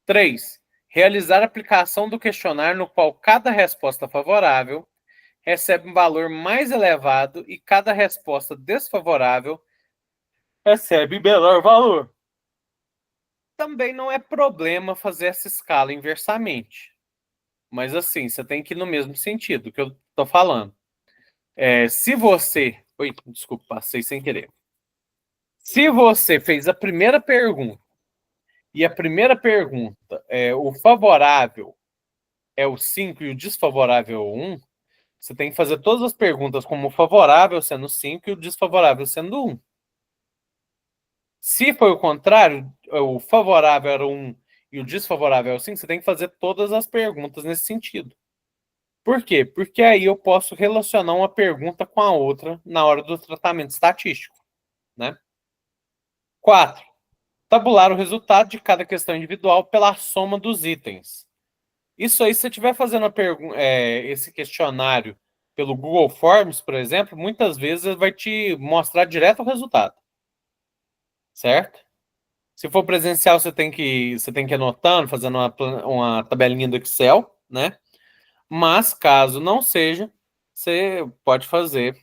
3. Realizar a aplicação do questionário no qual cada resposta favorável recebe um valor mais elevado e cada resposta desfavorável recebe menor valor. Também não é problema fazer essa escala inversamente. Mas assim, você tem que ir no mesmo sentido que eu estou falando. Se você... Oi, desculpa, passei sem querer. Se você fez a primeira pergunta e a primeira pergunta o favorável é o 5 e o desfavorável é o 1, você tem que fazer todas as perguntas como o favorável sendo 5 e o desfavorável sendo 1. Se foi o contrário, o favorável era 1 e o desfavorável é o 5, você tem que fazer todas as perguntas nesse sentido. Por quê? Porque aí eu posso relacionar uma pergunta com a outra na hora do tratamento estatístico, né? 4. Tabular o resultado de cada questão individual pela soma dos itens. Isso aí, se você estiver fazendo esse questionário pelo Google Forms, por exemplo, muitas vezes ele vai te mostrar direto o resultado, certo? Se for presencial, você tem que ir anotando, fazendo uma tabelinha do Excel, né? Mas, caso não seja, você pode fazer,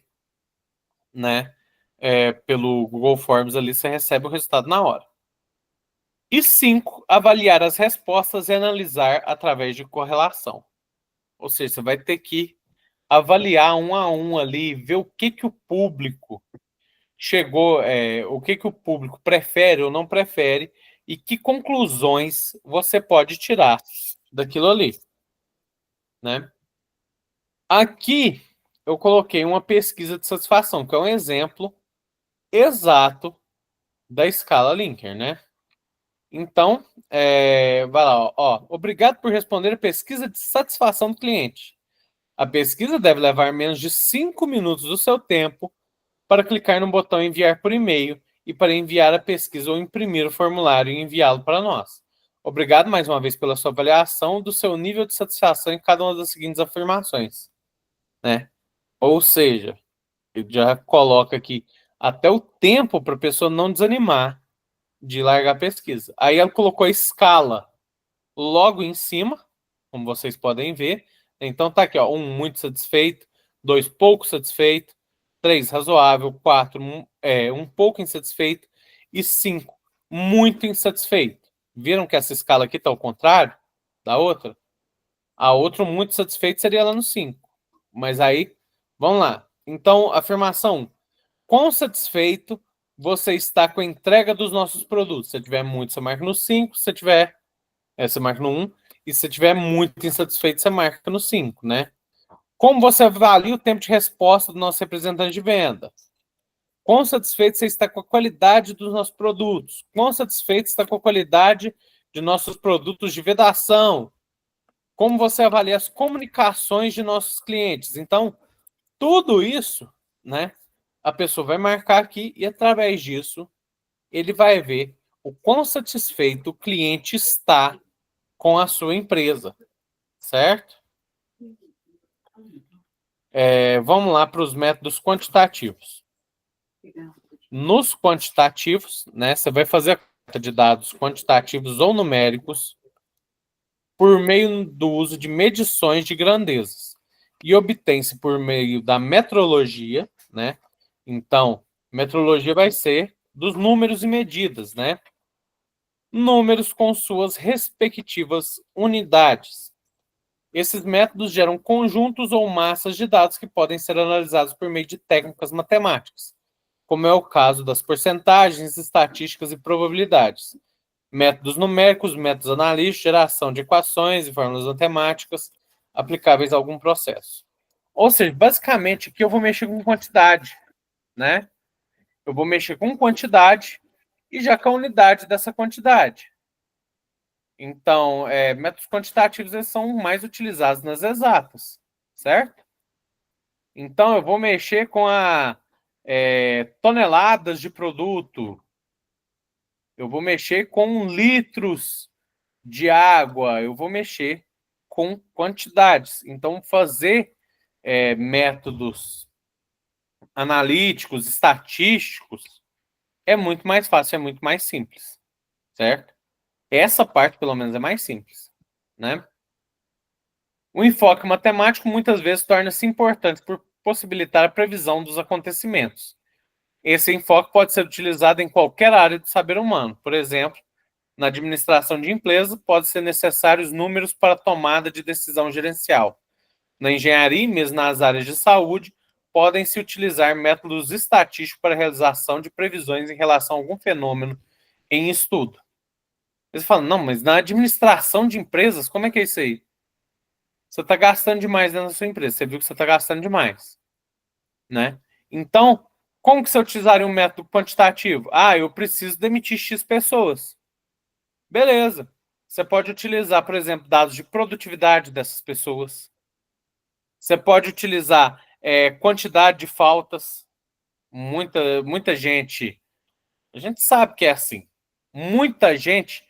né? Pelo Google Forms ali, você recebe o resultado na hora. E 5, avaliar as respostas e analisar através de correlação. Ou seja, você vai ter que avaliar um a um ali, ver o que o público chegou, o que o público prefere ou não prefere e que conclusões você pode tirar daquilo ali, né? Aqui eu coloquei uma pesquisa de satisfação, que é um exemplo exato da escala Likert, né? Então, vai lá, ó. Obrigado por responder a pesquisa de satisfação do cliente. A pesquisa deve levar menos de 5 minutos do seu tempo para clicar no botão enviar por e-mail e para enviar a pesquisa ou imprimir o formulário e enviá-lo para nós. Obrigado mais uma vez pela sua avaliação do seu nível de satisfação em cada uma das seguintes afirmações, né? Ou seja, ele já coloca aqui até o tempo para a pessoa não desanimar de largar a pesquisa. Aí ela colocou a escala logo em cima, como vocês podem ver. Então tá aqui, ó, 1 muito satisfeito, 2 pouco satisfeito, 3 razoável, 4 um pouco insatisfeito e 5 muito insatisfeito. Viram que essa escala aqui está ao contrário da outra? A outra muito satisfeito seria lá no 5. Mas aí, vamos lá. Então, afirmação 1. Quão satisfeito você está com a entrega dos nossos produtos? Se tiver muito, você marca no 5. Se tiver, você marca no 1. E se tiver muito insatisfeito, você marca no 5, né? Como você avalia o tempo de resposta do nosso representante de venda? Quão satisfeito você está com a qualidade dos nossos produtos? Quão satisfeito está com a qualidade de nossos produtos de vedação? Como você avalia as comunicações de nossos clientes? Então, tudo isso, né? A pessoa vai marcar aqui e, através disso, ele vai ver o quão satisfeito o cliente está com a sua empresa, certo? Vamos lá para os métodos quantitativos. Nos quantitativos, né, você vai fazer a coleta de dados quantitativos ou numéricos por meio do uso de medições de grandezas e obtém-se por meio da metrologia, né? Então, metrologia vai ser dos números e medidas, né? Números com suas respectivas unidades. Esses métodos geram conjuntos ou massas de dados que podem ser analisados por meio de técnicas matemáticas, como é o caso das porcentagens, estatísticas e probabilidades. Métodos numéricos, métodos analíticos, geração de equações e fórmulas matemáticas aplicáveis a algum processo. Ou seja, basicamente aqui eu vou mexer com quantidade, né? Eu vou mexer com quantidade e já com a unidade dessa quantidade. Então, métodos quantitativos eles são mais utilizados nas exatas, certo? Então, eu vou mexer com toneladas de produto, eu vou mexer com litros de água, eu vou mexer com quantidades. Então, fazer métodos analíticos, estatísticos, é muito mais fácil, é muito mais simples, certo? Essa parte, pelo menos, é mais simples, né? O enfoque matemático muitas vezes torna-se importante por possibilitar a previsão dos acontecimentos. Esse enfoque pode ser utilizado em qualquer área do saber humano. Por exemplo, na administração de empresas, pode ser necessários números para a tomada de decisão gerencial. Na engenharia e mesmo nas áreas de saúde, podem-se utilizar métodos estatísticos para a realização de previsões em relação a algum fenômeno em estudo. Eles falam, não, mas na administração de empresas, como é que é isso aí? Você está gastando demais dentro da sua empresa. Você viu que você está gastando demais, né? Então, Como que você utilizaria um método quantitativo? Ah, eu preciso demitir X pessoas. Beleza. Você pode utilizar, por exemplo, dados de produtividade dessas pessoas. Você pode utilizar quantidade de faltas. Muita gente. A gente sabe que é assim. Muita gente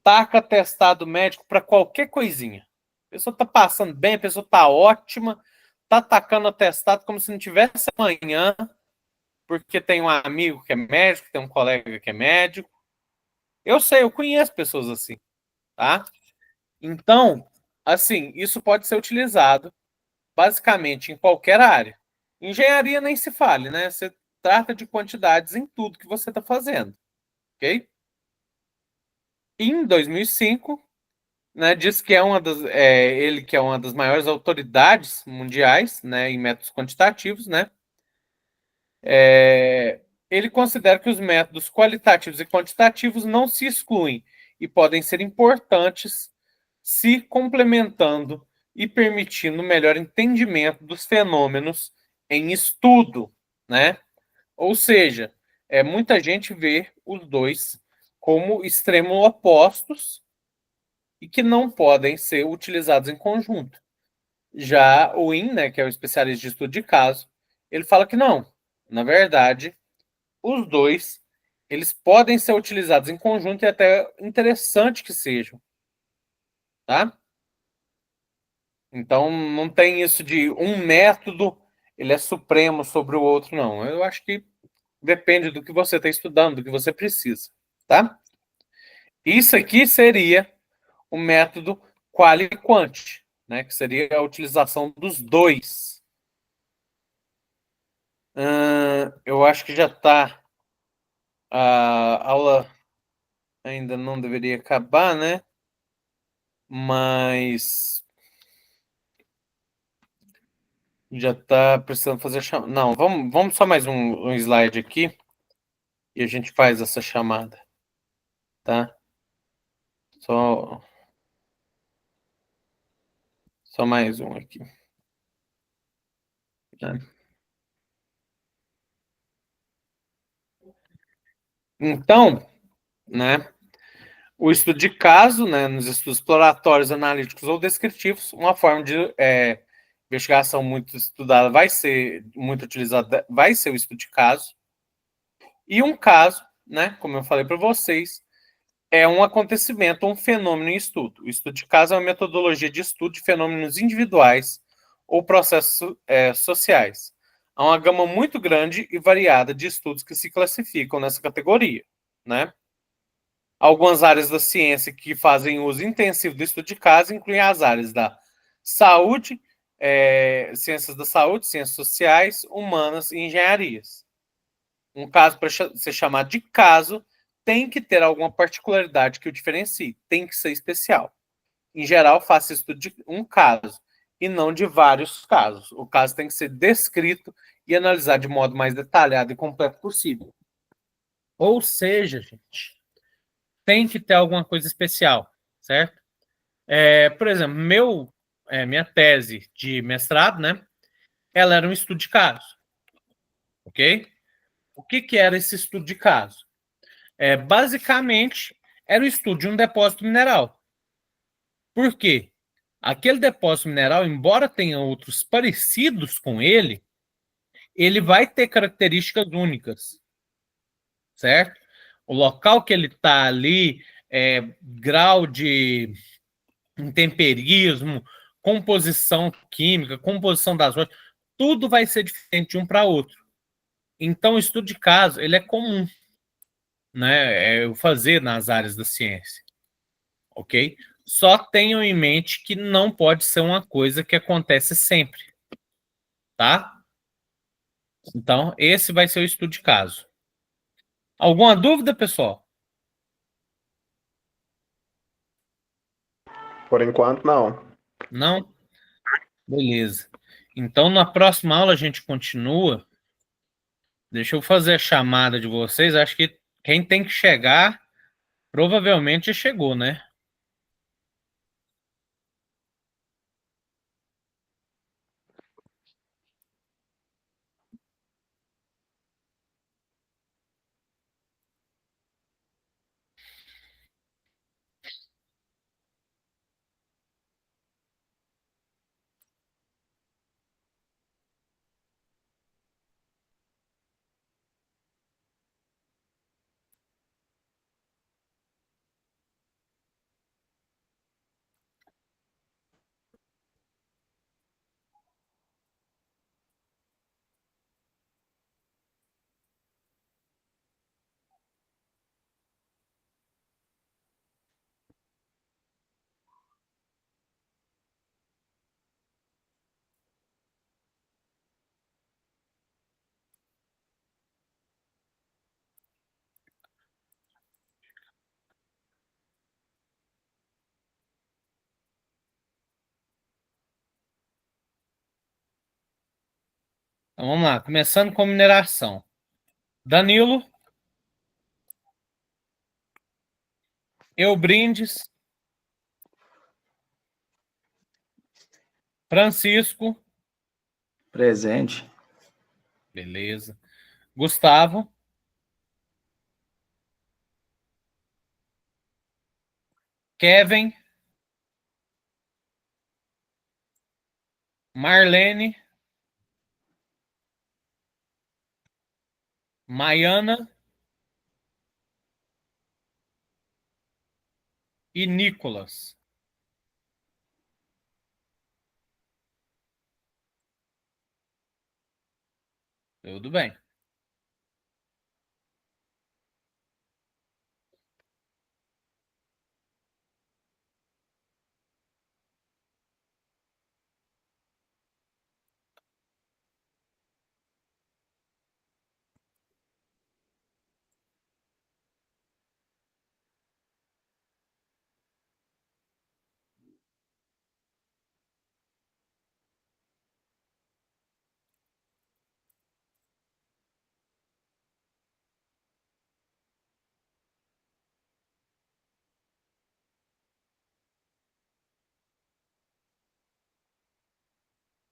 taca atestado médico para qualquer coisinha. A pessoa está passando bem, a pessoa está ótima, está tacando atestado como se não tivesse amanhã, porque tem um amigo que é médico, tem um colega que é médico. Eu sei, eu conheço pessoas assim, tá? Então, assim, isso pode ser utilizado basicamente em qualquer área. Engenharia nem se fale, né? Você trata de quantidades em tudo que você está fazendo, ok? Em 2005, né, diz que ele que é uma das maiores autoridades mundiais, né, em métodos quantitativos, né? Ele considera que os métodos qualitativos e quantitativos não se excluem e podem ser importantes, se complementando e permitindo melhor entendimento dos fenômenos em estudo, né? Ou seja, muita gente vê os dois como extremos opostos e que não podem ser utilizados em conjunto. Já o IN, né, que é o especialista de estudo de caso, ele fala que não. Na verdade, os dois eles podem ser utilizados em conjunto e até interessante que sejam, tá? Então não tem isso de um método ele é supremo sobre o outro, não. Eu acho que depende do que você está estudando, do que você precisa, tá? Isso aqui seria o método quali-quant, né? Que seria a utilização dos dois. Eu acho que já está. A aula ainda não deveria acabar, né? Mas já está precisando fazer chamada. Não, vamos só mais um slide aqui e a gente faz essa chamada, tá? Só, só mais um aqui. Tá? Então, né? O estudo de caso, né, nos estudos exploratórios, analíticos ou descritivos, uma forma de investigação muito estudada vai ser muito utilizada, vai ser o estudo de caso. E um caso, né, como eu falei para vocês, é um acontecimento, um fenômeno em estudo. O estudo de caso é uma metodologia de estudo de fenômenos individuais ou processos sociais. Há uma gama muito grande e variada de estudos que se classificam nessa categoria, né? Algumas áreas da ciência que fazem uso intensivo do estudo de caso incluem as áreas da saúde, ciências da saúde, ciências sociais, humanas e engenharias. Um caso, para ser chamado de caso, tem que ter alguma particularidade que o diferencie, tem que ser especial. Em geral, faça estudo de um caso e não de vários casos. O caso tem que ser descrito e analisado de modo mais detalhado e completo possível. Ou seja, gente, tem que ter alguma coisa especial, certo? Por exemplo, minha tese de mestrado, né? Ela era um estudo de caso, ok? O que era esse estudo de caso? Basicamente, era o estudo de um depósito mineral. Por quê? Aquele depósito mineral, embora tenha outros parecidos com ele vai ter características únicas, certo? O local que ele está ali, grau de temperismo, composição química, composição das rochas, tudo vai ser diferente de um para outro. Então, o estudo de caso ele é comum, né? Eu fazer nas áreas da ciência, ok? Só tenham em mente que não pode ser uma coisa que acontece sempre, tá? Então, esse vai ser o estudo de caso. Alguma dúvida, pessoal? Por enquanto, não. Não? Beleza. Então, na próxima aula a gente continua. Deixa eu fazer a chamada de vocês. Acho que quem tem que chegar provavelmente já chegou, né? Então vamos lá, começando com mineração. Danilo, Eubrindes, Francisco, Presente. beleza. Gustavo, Kevin, Marlene, Maiana e Nicolas. Tudo bem.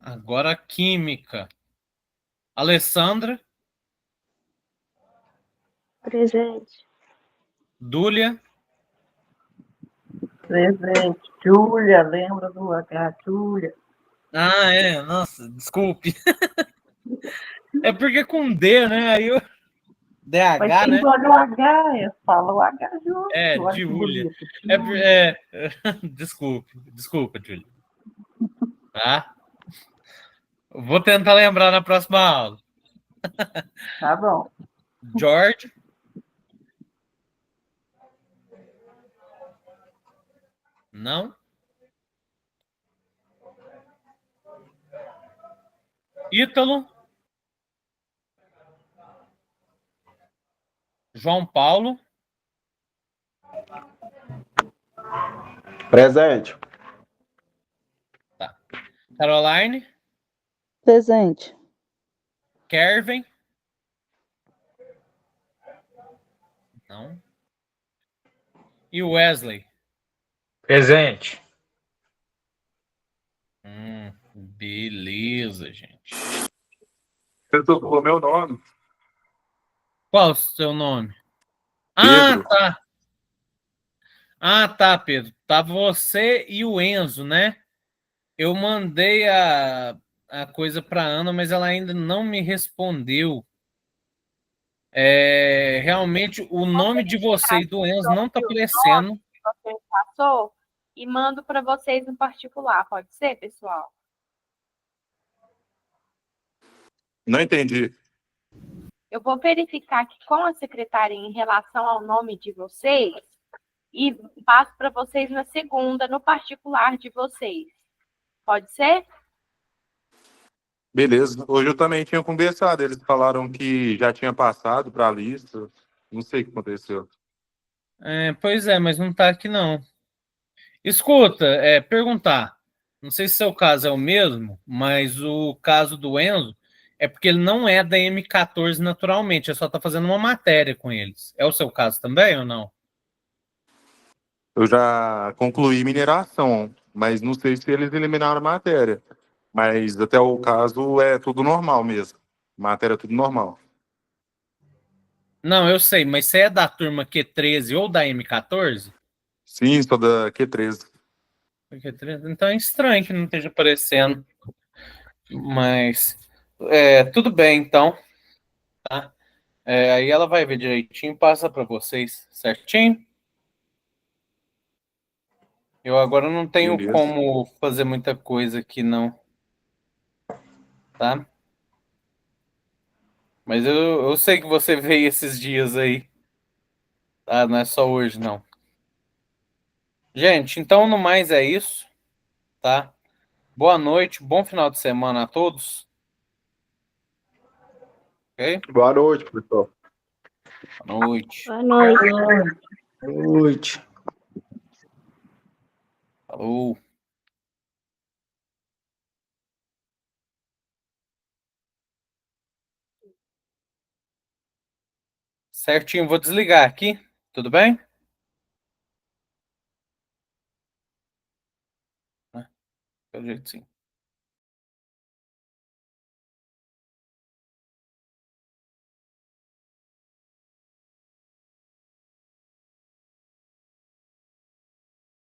Agora química. Alessandra, Presente. Dúlia, Presente. Júlia, lembra do H, Júlia? nossa, desculpe. É porque com D, né? Aí eu... Mas DH, tem né? do H, eu falo o H É, junto. Olha que Júlia. bonito. Júlia. Desculpa, Júlia. Tá? Vou tentar lembrar na próxima aula. Tá bom. George, não. Ítalo, João Paulo, Presente. tá. Caroline, Presente. Kervin, não. E Wesley. Presente. Beleza, gente. Você tocou meu nome. Qual o seu nome? Pedro. Tá. Tá, Pedro. Tá você e o Enzo, né? Eu mandei a coisa para Ana, mas ela ainda não me respondeu. Realmente, o nome de você e do Enzo não tá aparecendo. Você passou e mando para vocês no particular. Pode ser, pessoal? Não entendi. Eu vou verificar aqui com a secretária em relação ao nome de vocês e passo para vocês na segunda, no particular de vocês. Pode ser? Beleza. Hoje eu também tinha conversado. Eles falaram que já tinha passado para a lista. Não sei o que aconteceu. Pois é, mas não tá aqui não. Escuta, perguntar. Não sei se seu caso é o mesmo, mas o caso do Enzo é porque ele não é da M14 naturalmente, ele só tá fazendo uma matéria com eles. É o seu caso também ou não? Eu já concluí mineração, mas não sei se eles eliminaram a matéria. Mas até o caso é tudo normal mesmo. Matéria é tudo normal. Não, eu sei, mas você é da turma Q13 ou da M14? Sim, sou da Q13. Então é estranho que não esteja aparecendo. Mas tudo bem, então. Tá? Aí ela vai ver direitinho, passa para vocês certinho. Eu agora não tenho Beleza. como fazer muita coisa aqui, não. Tá? Mas eu sei que você veio esses dias aí. Tá? Não é só hoje, não. Gente, então no mais é isso. Tá? Boa noite, bom final de semana a todos. Ok? Boa noite, pessoal. Boa noite. Boa noite. Boa noite. Falou. Certinho, vou desligar aqui. Tudo bem? Pelo jeito, sim.